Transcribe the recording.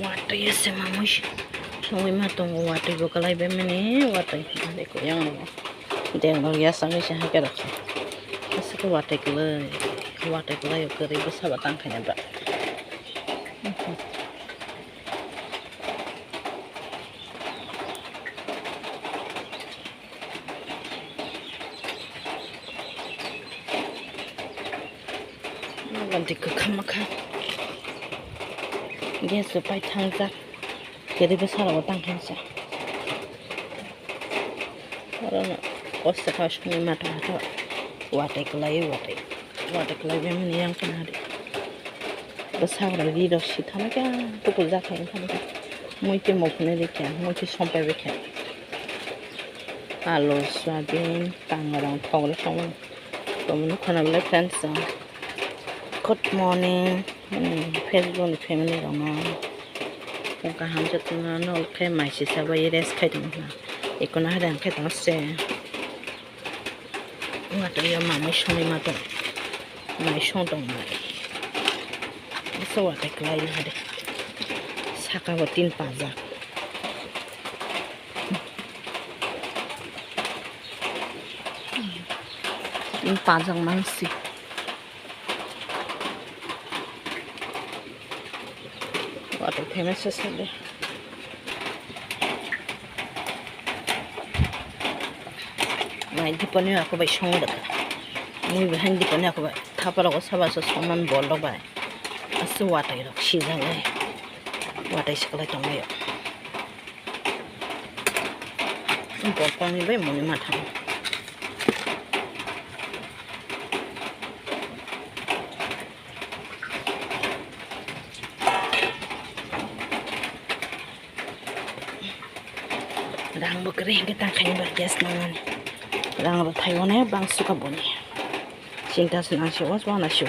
watui ese mamush songi matong watui bokalai bemene watui deko yang deng no ya sangi sha hakera asiko watui kelai keri besar tangkanya ba ganti ke kamaka dia supaya tangza jadi besar orang kansa karena kosa harus ni mata watui klayo memang yang kena besar lagi dah sih thana kya tu kuza khain thana muite mokne dekya muite sompai bekya alu soybean tangarang thogla song kamu khana bela friends good morning Facebook family rama ka ham jatna no khe mai si sabai res khaiding na ikona hadan khaidang se ngato ya mama shoni mato mai shondong mai so watui klayo hade saka bo 3 pajak mangsi watui famous sale mai dipone aku bai song dak mui behan dipone aku bai thapara ko saba so soman bol dok bai asu watui rok sijangai watui sekolai tongai bol pani bai muni matham rang bekering kita kain berjas nangan rang berthaiwane bang suka boni cinta senang sih was wana sih